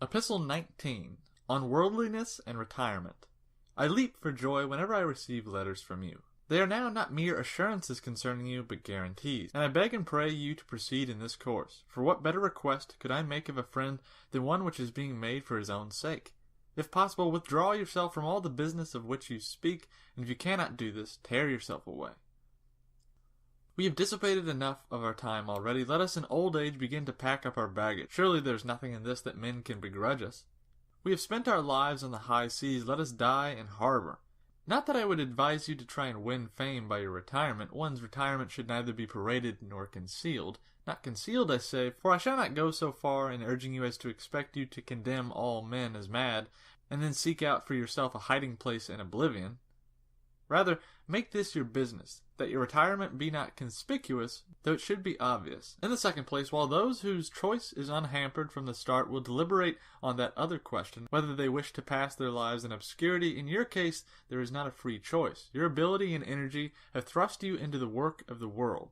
Epistle 19, on Worldliness and Retirement. I leap for joy whenever I receive letters from you. They are now not mere assurances concerning you, but guarantees, and I beg and pray you to proceed in this course. For what better request could I make of a friend than one which is being made for his own sake? If possible, withdraw yourself from all the business of which you speak, and if you cannot do this, tear yourself away. We have dissipated enough of our time already. Let us in old age begin to pack up our baggage. Surely there is nothing in this that men can begrudge us. We have spent our lives on the high seas. Let us die in harbor. Not that I would advise you to try and win fame by your retirement. One's retirement should neither be paraded nor concealed. Not concealed, I say, for I shall not go so far in urging you as to expect you to condemn all men as mad, and then seek out for yourself a hiding place in oblivion. Rather, make this your business, that your retirement be not conspicuous, though it should be obvious. In the second place, while those whose choice is unhampered from the start will deliberate on that other question, whether they wish to pass their lives in obscurity, in your case there is not a free choice. Your ability and energy have thrust you into the work of the world.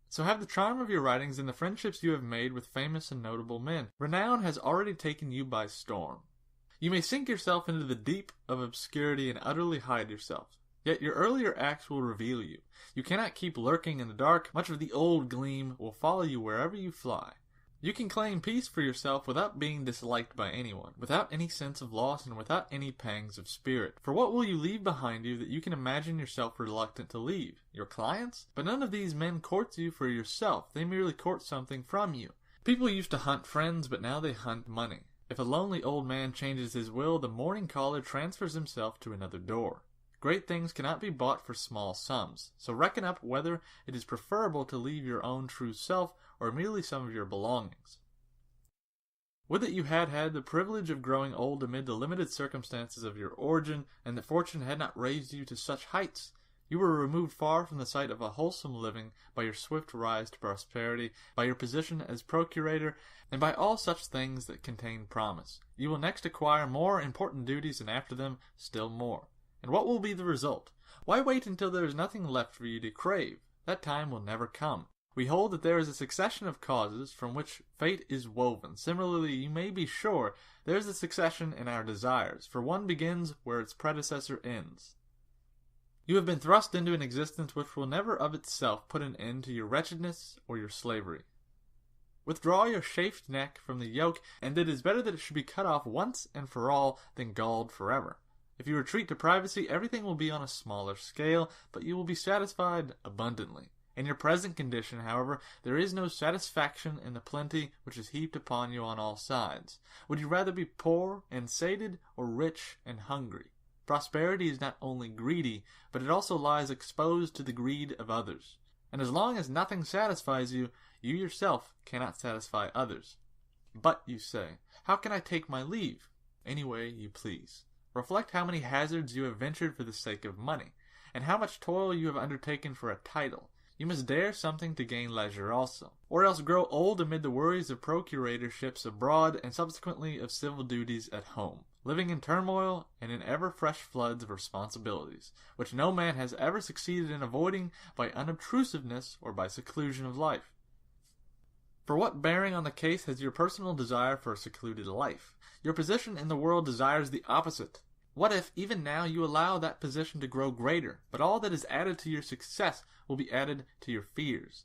So have the charm of your writings and the friendships you have made with famous and notable men. Renown has already taken you by storm. You may sink yourself into the deep of obscurity and utterly hide yourself. Yet your earlier acts will reveal you. You cannot keep lurking in the dark. Much of the old gleam will follow you wherever you fly. You can claim peace for yourself without being disliked by anyone, without any sense of loss, and without any pangs of spirit. For what will you leave behind you that you can imagine yourself reluctant to leave? Your clients? But none of these men court you for yourself. They merely court something from you. People used to hunt friends, but now they hunt money. If a lonely old man changes his will, the morning caller transfers himself to another door. Great things cannot be bought for small sums, so reckon up whether it is preferable to leave your own true self or merely some of your belongings. Would that you had had the privilege of growing old amid the limited circumstances of your origin, and that fortune had not raised you to such heights. You were removed far from the sight of a wholesome living by your swift rise to prosperity, by your position as procurator, and by all such things that contain promise. You will next acquire more important duties, and after them still more. And what will be the result? Why wait until there is nothing left for you to crave? That time will never come. We hold that there is a succession of causes from which fate is woven. Similarly, you may be sure there is a succession in our desires, for one begins where its predecessor ends. You have been thrust into an existence which will never of itself put an end to your wretchedness or your slavery. Withdraw your chafed neck from the yoke, and it is better that it should be cut off once and for all than galled forever. If you retreat to privacy, everything will be on a smaller scale, but you will be satisfied abundantly. In your present condition, however, there is no satisfaction in the plenty which is heaped upon you on all sides. Would you rather be poor and sated, or rich and hungry? Prosperity is not only greedy, but it also lies exposed to the greed of others. And as long as nothing satisfies you, you yourself cannot satisfy others. But, you say, how can I take my leave? Any way you please. Reflect how many hazards you have ventured for the sake of money, and how much toil you have undertaken for a title. You must dare something to gain leisure also, or else grow old amid the worries of procuratorships abroad and subsequently of civil duties at home, living in turmoil and in ever fresh floods of responsibilities, which no man has ever succeeded in avoiding by unobtrusiveness or by seclusion of life. For what bearing on the case has your personal desire for a secluded life? Your position in the world desires the opposite. What if, even now, you allow that position to grow greater, but all that is added to your success will be added to your fears?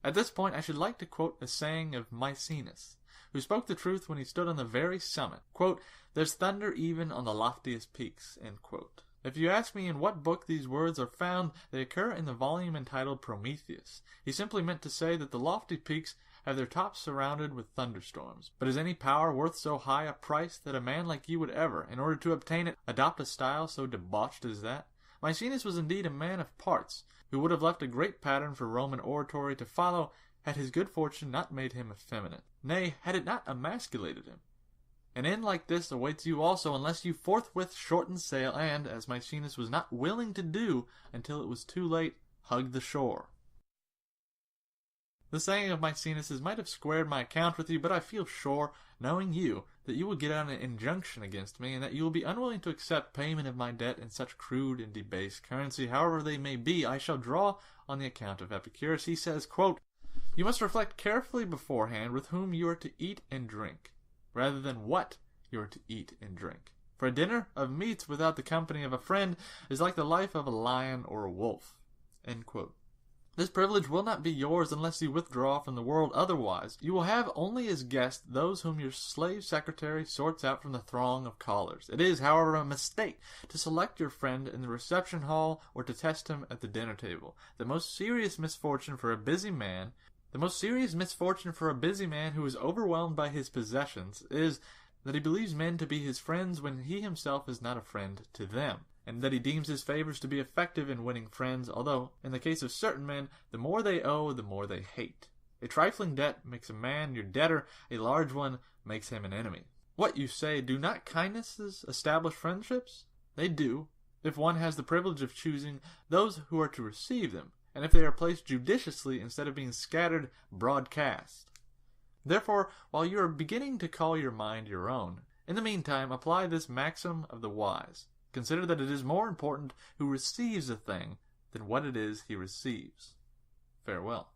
At this point, I should like to quote a saying of Maecenas, who spoke the truth when he stood on the very summit. Quote, "There's thunder even on the loftiest peaks." End quote. If you ask me in what book these words are found, they occur in the volume entitled Prometheus. He simply meant to say that the lofty peaks have their tops surrounded with thunderstorms. But is any power worth so high a price that a man like you would ever, in order to obtain it, adopt a style so debauched as that? Maecenas was indeed a man of parts, who would have left a great pattern for Roman oratory to follow had his good fortune not made him effeminate. Nay, had it not emasculated him. An end like this awaits you also, unless you forthwith shorten sail and, as Maecenas was not willing to do until it was too late, hug the shore. The saying of Maecenas might have squared my account with you, but I feel sure, knowing you, that you will get out an injunction against me, and that you will be unwilling to accept payment of my debt in such crude and debased currency. However they may be, I shall draw on the account of Epicurus. He says, quote, "You must reflect carefully beforehand with whom you are to eat and drink, rather than what you are to eat and drink. For a dinner of meats without the company of a friend is like the life of a lion or a wolf." End quote. This privilege will not be yours unless you withdraw from the world. Otherwise, you will have only as guests those whom your slave secretary sorts out from the throng of callers. It is, however, a mistake to select your friend in the reception hall or to test him at the dinner table. The most serious misfortune for a busy man who is overwhelmed by his possessions is that he believes men to be his friends when he himself is not a friend to them, and that he deems his favors to be effective in winning friends, although, in the case of certain men, the more they owe, the more they hate. A trifling debt makes a man your debtor, a large one makes him an enemy. What, you say, do not kindnesses establish friendships? They do, if one has the privilege of choosing those who are to receive them, and if they are placed judiciously instead of being scattered broadcast. Therefore, while you are beginning to call your mind your own, in the meantime apply this maxim of the wise. Consider that it is more important who receives a thing than what it is he receives. Farewell.